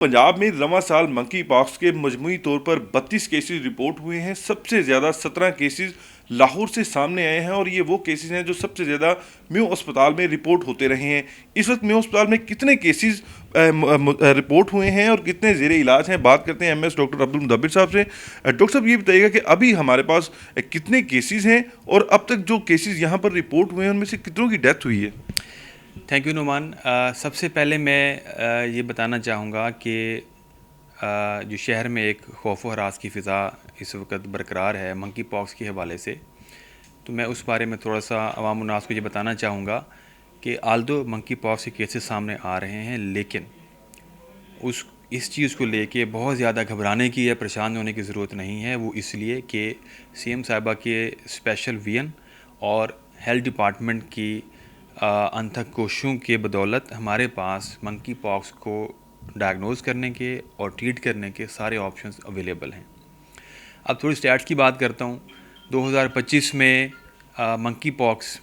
पंजाब में रवां साल मंकी पॉक्स के मजमूई तौर पर 32 केसेस रिपोर्ट हुए हैं। सबसे ज़्यादा 17 केसेस लाहौर से सामने आए हैं और ये वो केसेस हैं जो सबसे ज़्यादा म्यू अस्पताल में रिपोर्ट होते रहे हैं। इस वक्त म्यू अस्पताल में कितने केसेस रिपोर्ट हुए हैं और कितने ज़ेरे इलाज हैं, बात करते हैं एमएस डॉक्टर अब्दुल मुदब्बिर साहब से। डॉक्टर साहब, ये बताइएगा कि अभी हमारे पास कितने केसेस हैं और अब तक जो केसेस यहाँ पर रिपोर्ट हुए हैं उनमें से कितनों की डेथ हुई है? Thank you Numan. सबसे पहले मैं ये बताना चाहूँगा कि जो शहर में एक खौफ व हरास की फ़िज़ा इस वक्त बरकरार है मंकी पॉक्स के हवाले से, तो मैं उस बारे में थोड़ा सा अवाम उन्नास को ये बताना चाहूँगा कि आल्दो मंकी पॉक्स के केसेस सामने आ रहे हैं, लेकिन इस चीज़ को लेके बहुत ज़्यादा घबराने की या परेशान होने की ज़रूरत नहीं है। वो इसलिए कि सीएम साहिबा के स्पेशल विजन और हेल्थ डिपार्टमेंट की अनथक कोशिशों के बदौलत हमारे पास मंकी पॉक्स को डायग्नोज़ करने के और ट्रीट करने के सारे ऑप्शंस अवेलेबल हैं। अब थोड़ी स्टैट्स की बात करता हूँ। 2025 में मंकी पॉक्स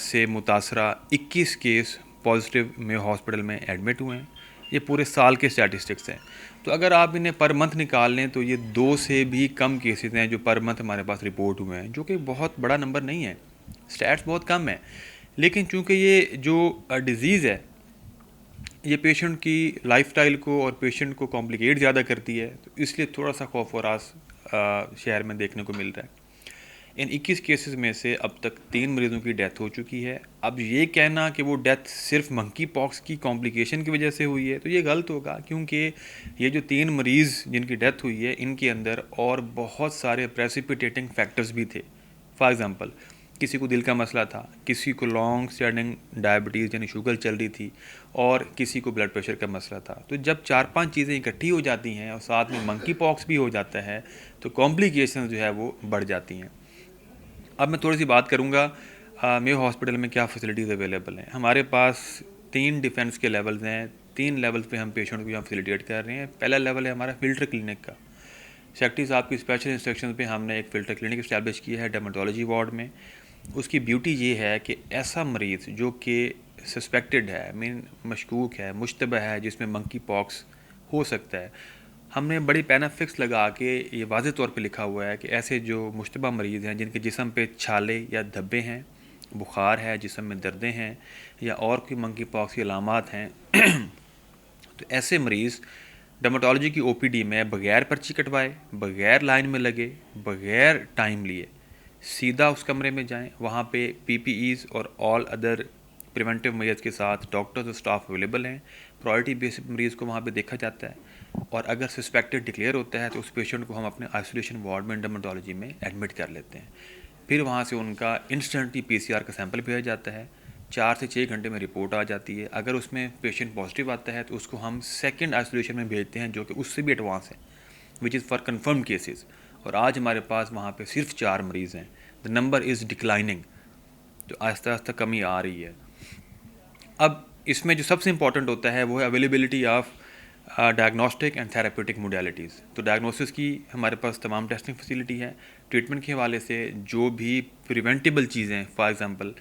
से मुतासरा 21 केस पॉजिटिव में हॉस्पिटल में एडमिट हुए हैं। ये पूरे साल के स्टैटिस्टिक्स हैं। तो अगर आप इन्हें पर मंथ निकाल लें तो ये 2 से भी कम केसेस हैं जो पर मंथ हमारे पास रिपोर्ट हुए हैं, जो कि बहुत बड़ा नंबर नहीं है। स्टैट्स बहुत कम है, लेकिन चूँकि ये जो डिज़ीज़ है ये पेशेंट की लाइफस्टाइल को और पेशेंट को कॉम्प्लिकेट ज़्यादा करती है, तो इसलिए थोड़ा सा खौफ और रास शहर में देखने को मिल रहा है। इन 21 केसेस में से अब तक 3 मरीज़ों की डेथ हो चुकी है। अब ये कहना कि वो डेथ सिर्फ मंकी पॉक्स की कॉम्प्लिकेशन की वजह से हुई है तो ये गलत होगा, क्योंकि ये जो 3 मरीज़ जिनकी डेथ हुई है इनके अंदर और बहुत सारे प्रेसिपिटेटिंग फैक्टर्स भी थे। फॉर एग्ज़ाम्पल, किसी को दिल का मसला था, किसी को लॉन्ग स्टैंडिंग डायबिटीज़ यानी शुगर चल रही थी, और किसी को ब्लड प्रेशर का मसला था। तो जब 4-5 चीज़ें इकट्ठी हो जाती हैं और साथ में मंकी पॉक्स भी हो जाता है तो कॉम्प्लिकेशन जो है वो बढ़ जाती हैं। अब मैं थोड़ी सी बात करूँगा मेयो हॉस्पिटल में क्या फैसिलिटीज़ अवेलेबल हैं। हमारे पास 3 डिफेंस के लेवल्स हैं। 3 लेवल्स पे हम पेशेंट को यहाँ फैसिलिटेट कर रहे हैं। पहला लेवल है हमारा फ़िल्टर क्लिनिक का। सेक्रेटरी साहब की स्पेशल इंस्ट्रक्शन पे हमने एक फ़िल्टर क्लिनिक इस्टेब्लिश किया है डर्मेटोलॉजी वार्ड में। उसकी ब्यूटी ये है कि ऐसा मरीज़ जो कि सस्पेक्टेड है, मशकूक है, मुश्तबह है, जिसमें मंकी पॉक्स हो सकता है, हमने बड़ी पेनाफिक्स लगा के ये वाज़े तौर पे लिखा हुआ है कि ऐसे जो मुश्तबह मरीज़ हैं जिनके जिस्म पे छाले या धब्बे हैं, बुखार है, जिस्म में दर्दें हैं या और कोई मंकी पॉक्स की अलामात हैं तो ऐसे मरीज़ डर्मेटोलॉजी की ओपीडी में बग़ैर पर्ची कटवाए, बग़ैर लाइन में लगे, बग़ैर टाइम लिए सीधा उस कमरे में जाएं। वहाँ पे पीपीईज़ और ऑल अदर प्रिवेंटिव मेजर्स के साथ डॉक्टर्स और स्टाफ अवेलेबल हैं। प्रायोरिटी बेसिस मरीज़ को वहाँ पे देखा जाता है और अगर सस्पेक्टेड डिक्लेयर होता है तो उस पेशेंट को हम अपने आइसोलेशन वार्ड में डर्मेटोलॉजी में एडमिट कर लेते हैं। फिर वहाँ से उनका इंस्टेंटली पीसीआर का सैंपल भेजा जाता है। 4 से 6 घंटे में रिपोर्ट आ जाती है। अगर उसमें पेशेंट पॉजिटिव आता है तो उसको हम सेकेंड आइसोलेशन में भेजते हैं, जो कि उससे भी एडवांस है, which is for confirm cases. और आज हमारे पास वहाँ पे सिर्फ 4 मरीज़ हैं। द नंबर इज़ डिक्लाइनिंग, तो आहिस्ता आहिस्ता कमी आ रही है। अब इसमें जो सबसे इंपॉर्टेंट होता है वो है availability of diagnostic and therapeutic modalities. तो डायग्नोसिस की हमारे पास तमाम टेस्टिंग फैसिलिटी है। ट्रीटमेंट के हवाले से जो भी प्रिवेंटेबल चीज़ें, फॉर एग्ज़ाम्पल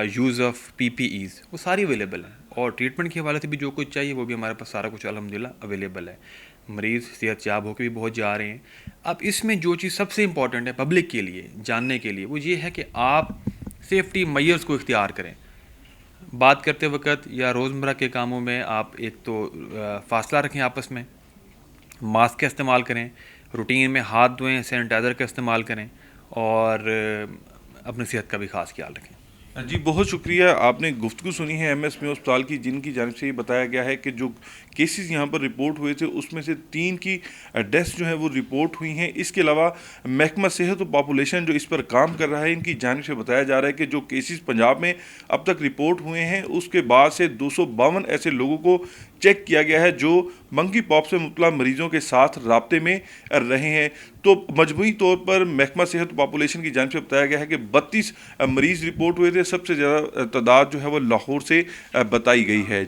यूज़ ऑफ पीपीईज़, वो सारी अवेलेबल हैं। और ट्रीटमेंट के हवाले से भी जो कुछ चाहिए वो भी हमारे पास सारा कुछ अल्हम्दुलिल्लाह अवेलेबल है। मरीज़ सेहत याब होकर भी बहुत जा रहे हैं। अब इसमें जो चीज़ सबसे इंपॉर्टेंट है पब्लिक के लिए जानने के लिए, वो ये है कि आप सेफ्टी मेजर्स को इख्तियार करें। बात करते वक्त या रोज़मर्रा के कामों में आप एक तो फ़ासला रखें आपस में, मास्क का इस्तेमाल करें, रूटीन में हाथ धोएं, सैनिटाइज़र का इस्तेमाल करें और अपनी सेहत का भी ख़ास ख्याल रखें। जी, बहुत शुक्रिया। आपने गुफ्तगू सुनी है एमएस में अस्पताल की, जिनकी जानिब से ये बताया गया है कि जो केसेस यहाँ पर रिपोर्ट हुए थे उसमें से 3 की डेथ्स जो है वो रिपोर्ट हुई हैं। इसके अलावा महकमा सेहत और पॉपुलेशन जो इस पर काम कर रहा है, इनकी जानिब से बताया जा रहा है कि जो केसेस पंजाब में अब तक रिपोर्ट हुए हैं उसके बाद से 252 ऐसे लोगों को चेक किया गया है जो मंकी पॉक्स से मुबतला मरीज़ों के साथ राब्ते में रहे हैं। तो मजमूई तौर पर महकमा सेहत पॉपुलेशन की जानिब से बताया गया है कि 32 मरीज़ रिपोर्ट हुए थे। सबसे ज़्यादा तादाद जो है वो लाहौर से बताई गई है।